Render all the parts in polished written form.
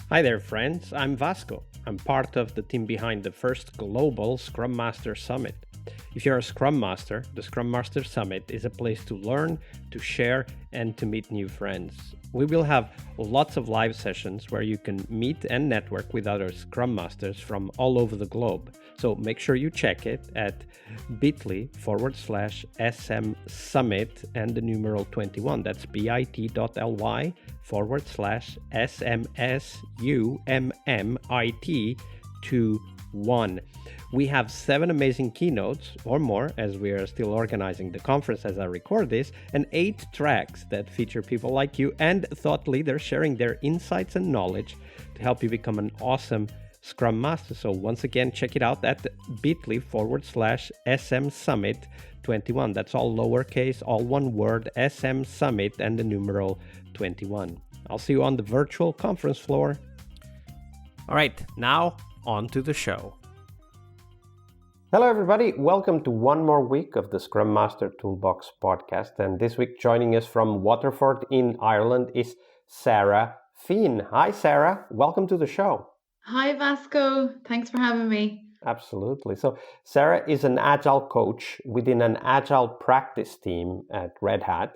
Hi there, friends. I'm Vasco. I'm part of the team behind the first global Scrum Master Summit. If you're a Scrum Master, the Scrum Master Summit is a place to learn, to share, and to meet new friends. We will have lots of live sessions where you can meet and network with other Scrum Masters from all over the globe. So make sure you check it at bit.ly/SM Summit and the numeral 21. That's bit.ly/SMSUMMIT21. We have 7 amazing keynotes or more, as we are still organizing the conference as I record this, and 8 tracks that feature people like you and thought leaders sharing their insights and knowledge to help you become an awesome Scrum Master. So once again, check it out at bit.ly/SM Summit 21. That's all lowercase, all one word, SM Summit and the numeral 21. I'll see you on the virtual conference floor. All right, now on to the show. Hello, everybody. Welcome to one more week of the Scrum Master Toolbox podcast. And this week, joining us from Waterford in Ireland is Sarah Fien. Hi, Sarah. Welcome to the show. Hi, Vasco. Thanks for having me. Absolutely. So Sarah is an Agile coach within an Agile Practice Team at Red Hat.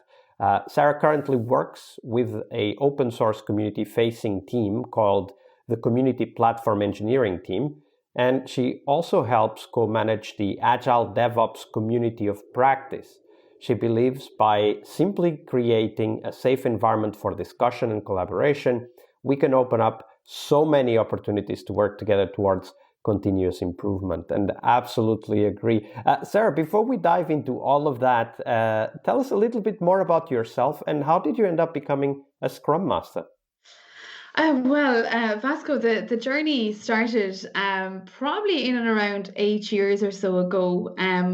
Sarah currently works with an open source community-facing team called the Community Platform Engineering Team. And she also helps co-manage the Agile DevOps community of practice. She believes by simply creating a safe environment for discussion and collaboration, we can open up so many opportunities to work together towards continuous improvement. And absolutely agree. Sarah, before we dive into all of that, tell us a little bit more about yourself and how did you end up becoming a Scrum Master? Vasco, the journey started probably in and around 8 years or so ago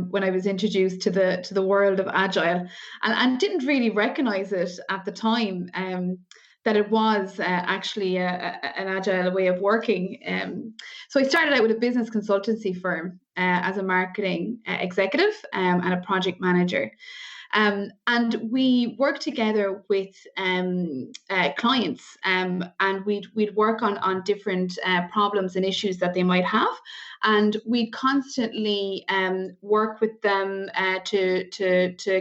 when I was introduced to the world of Agile and didn't really recognize it at the time that it was actually an Agile way of working. So I started out with a business consultancy firm as a marketing executive and a project manager. And we worked together with clients and we'd work on different problems and issues that they might have. And we'd constantly work with them to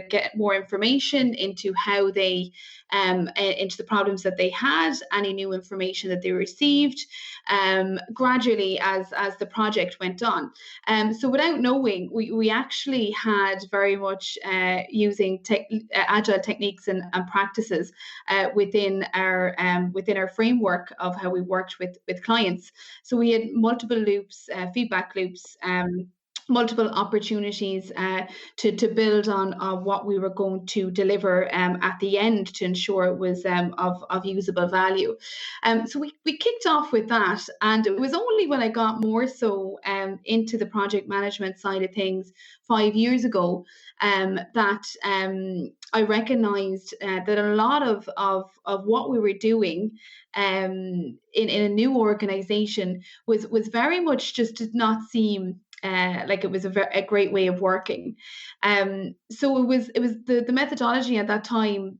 get more information into how they, into the problems that they had, any new information that they received, gradually as the project went on. So without knowing, we actually had very much using agile techniques and practices within our framework of how we worked with clients. So we had multiple loops, feedback loops, multiple opportunities to build on what we were going to deliver at the end to ensure it was of usable value. So we kicked off with that, and it was only when I got more so into the project management side of things 5 years ago that I recognized that a lot of what we were doing in a new organization was very much just did not seem like it was a great way of working. So it was the methodology at that time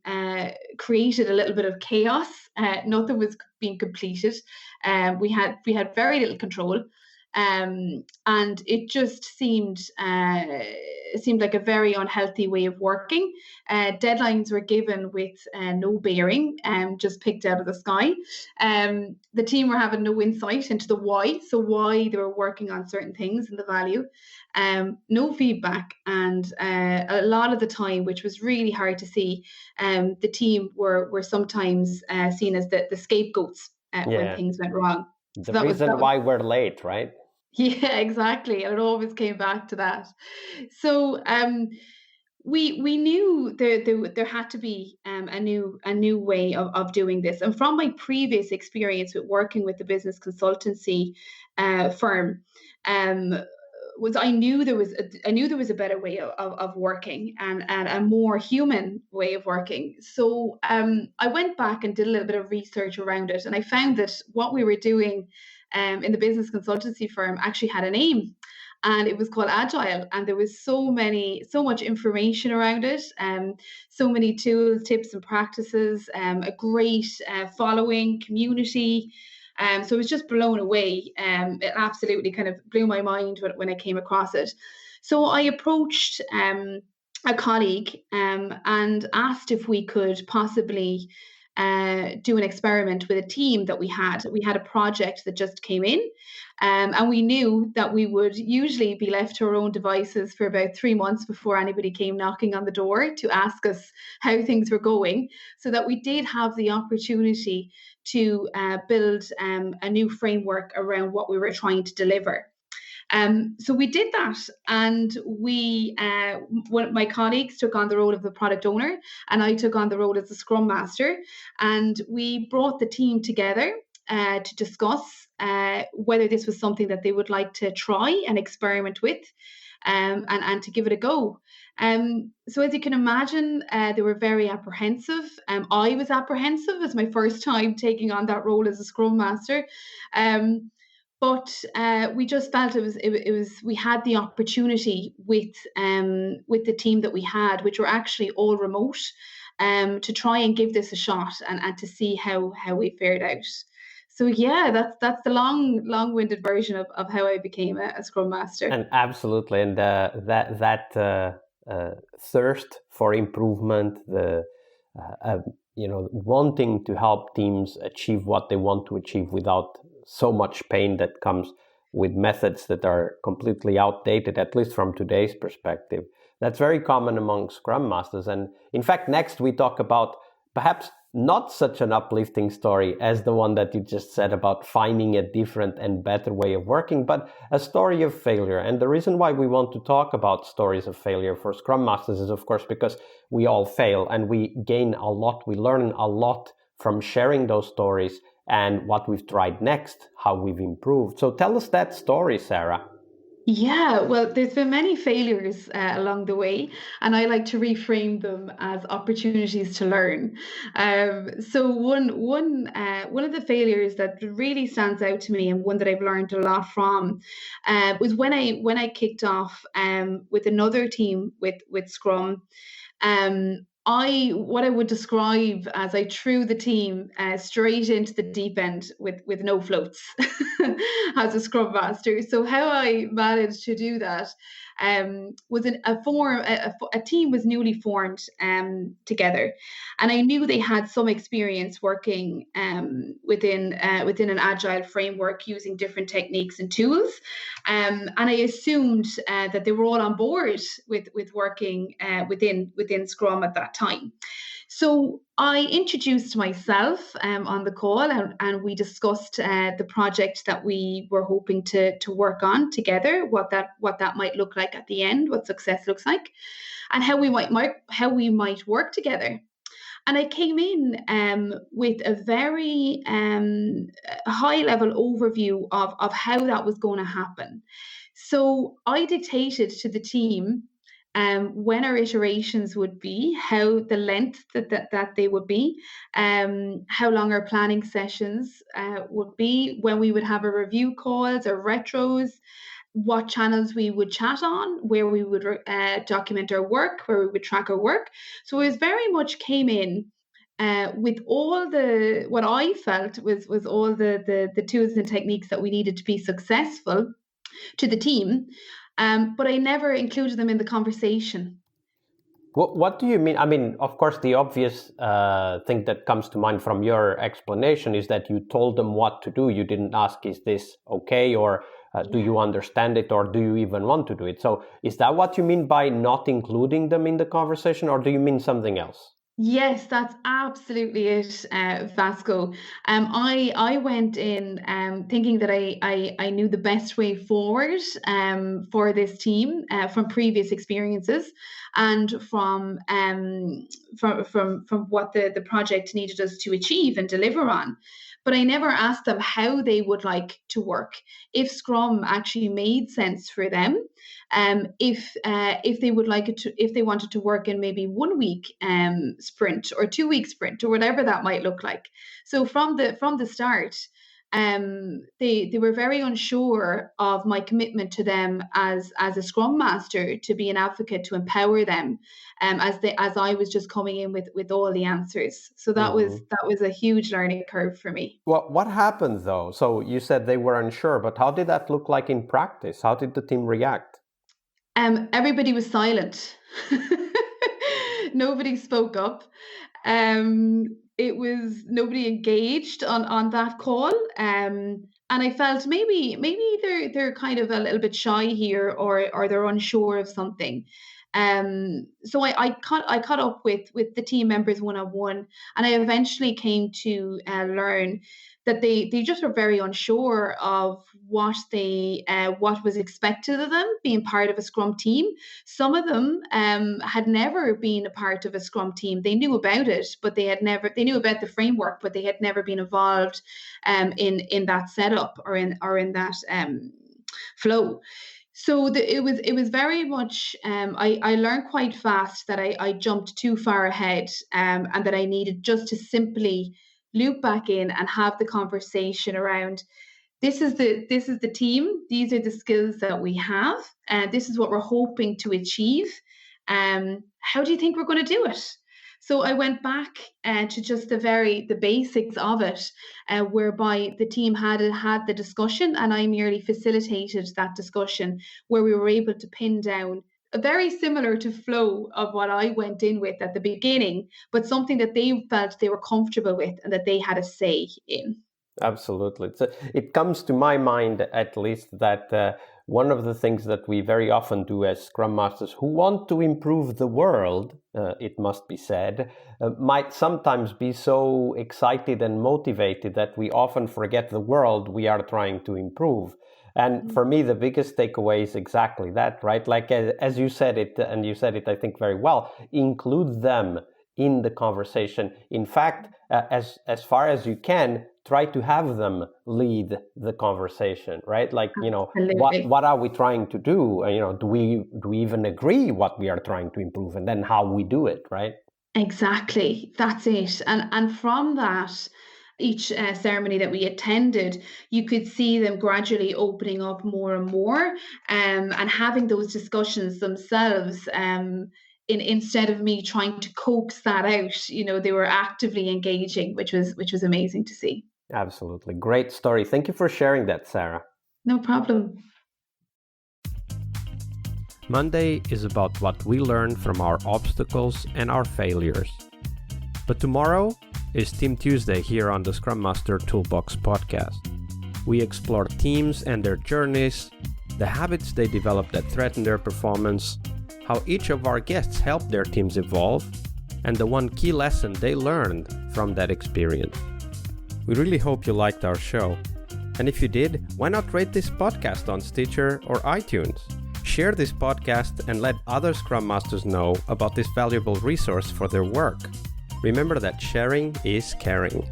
created a little bit of chaos. Nothing was being completed. We had very little control. And it just seemed like a very unhealthy way of working. Deadlines were given with no bearing, just picked out of the sky. The team were having no insight into the why, so why they were working on certain things and the value. No feedback, and a lot of the time, which was really hard to see, the team were sometimes seen as the scapegoats when things went wrong. So the reason why we're late, right? Yeah, exactly. And it always came back to that. So we knew there had to be a new way of doing this. And from my previous experience with working with the business consultancy firm, I knew there was a better way of working and a more human way of working. So I went back and did a little bit of research around it, and I found that what we were doing in the business consultancy firm actually had a name, and it was called Agile. And there was so much information around it, so many tools, tips, and practices, a great following community. So I was just blown away. It absolutely kind of blew my mind when I came across it. So I approached a colleague and asked if we could possibly do an experiment with a team that we had. We had a project that just came in, and we knew that we would usually be left to our own devices for about 3 months before anybody came knocking on the door to ask us how things were going, so that we did have the opportunity to build a new framework around what we were trying to deliver. So we did that, and one of my colleagues took on the role of the product owner, and I took on the role as the Scrum Master, and we brought the team together to discuss whether this was something that they would like to try and experiment with, and to give it a go. So as you can imagine, they were very apprehensive. I was apprehensive as my first time taking on that role as a Scrum Master. But we just felt it was we had the opportunity with the team that we had, which were actually all remote, to try and give this a shot and to see how we fared out. So yeah, that's the long-winded version of how I became a Scrum Master. And absolutely, and that thirst for improvement, the wanting to help teams achieve what they want to achieve without so much pain that comes with methods that are completely outdated, at least from today's perspective. That's very common among Scrum Masters. And in fact, next we talk about perhaps not such an uplifting story as the one that you just said about finding a different and better way of working, but a story of failure. And the reason why we want to talk about stories of failure for Scrum Masters is, of course, because we all fail and we gain a lot, we learn a lot from sharing those stories and what we've tried next, how we've improved. So tell us that story, Sarah. Yeah, well, there's been many failures along the way, and I like to reframe them as opportunities to learn. So one of the failures that really stands out to me, and one that I've learned a lot from, was when I kicked off with another team with Scrum. What I would describe as I threw the team straight into the deep end with no floats as a Scrum Master. So how I managed to do that was a team was newly formed together, and I knew they had some experience working within an agile framework using different techniques and tools, and I assumed that they were all on board with working within Scrum at that time. So I introduced myself on the call, and we discussed the project that we were hoping to work on together, what that might look like at the end, what success looks like, and how we might work together. And I came in with a very high level overview of how that was going to happen. So I dictated to the team when our iterations would be, how the length that they would be, how long our planning sessions would be, when we would have our review calls or retros, what channels we would chat on, where we would document our work, where we would track our work. So it was very much came in with all what I felt was all the tools and techniques that we needed to be successful to the team, but I never included them in the conversation. What do you mean? I mean, of course, the obvious thing that comes to mind from your explanation is that you told them what to do. You didn't ask, is this okay? Or do you understand it? Or do you even want to do it? So is that what you mean by not including them in the conversation? Or do you mean something else? Yes, that's absolutely it, Vasco. I went in thinking that I knew the best way forward for this team from previous experiences and from what the project needed us to achieve and deliver on. But I never asked them how they would like to work, if Scrum actually made sense for them, if they would like it to, if they wanted to work in maybe 1 week sprint or 2 week sprint or whatever that might look like. So from the start, they were very unsure of my commitment to them as a Scrum Master, to be an advocate, to empower them, as I was just coming in with all the answers. So that was a huge learning curve for me. Well, what happened though? So you said they were unsure, but how did that look like in practice? How did the team react? Everybody was silent. Nobody spoke up. It was nobody engaged on that call. And I felt maybe they're kind of a little bit shy here, or they're unsure of something. So I caught up with the team members one-on-one, and I eventually came to learn that they just were very unsure of what was expected of them being part of a Scrum team. Some of them had never been a part of a Scrum team. They knew about it, but they knew about the framework, but they had never been involved in that setup or in that flow. So it was very much, I learned quite fast that I jumped too far ahead, and that I needed just to simply loop back in and have the conversation around, this is the team, these are the skills that we have, and this is what we're hoping to achieve. How do you think we're going to do it? So I went back to just the basics of it, whereby the team had the discussion, and I merely facilitated that discussion, where we were able to pin down very similar to flow of what I went in with at the beginning, but something that they felt they were comfortable with and that they had a say in. Absolutely. It comes to my mind, at least, that one of the things that we very often do as Scrum Masters who want to improve the world, it must be said, might sometimes be so excited and motivated that we often forget the world we are trying to improve. And for me, the biggest takeaway is exactly that, right? Like, as you said it, and you said it, I think, very well, include them in the conversation. In fact, as far as you can, try to have them lead the conversation, right? Like, what are we trying to do? Do we even agree what we are trying to improve, and then how we do it, right? Exactly. That's it. And from that, each ceremony that we attended, you could see them gradually opening up more and more, and having those discussions themselves. Instead of me trying to coax that out, they were actively engaging, which was amazing to see. Absolutely. Great story. Thank you for sharing that, Sarah. No problem. Monday is about what we learn from our obstacles and our failures. But tomorrow is Team Tuesday here on the Scrum Master Toolbox podcast. We explore teams and their journeys, the habits they develop that threaten their performance, how each of our guests helped their teams evolve, and the one key lesson they learned from that experience. We really hope you liked our show. And if you did, why not rate this podcast on Stitcher or iTunes? Share this podcast and let other Scrum Masters know about this valuable resource for their work. Remember that sharing is caring.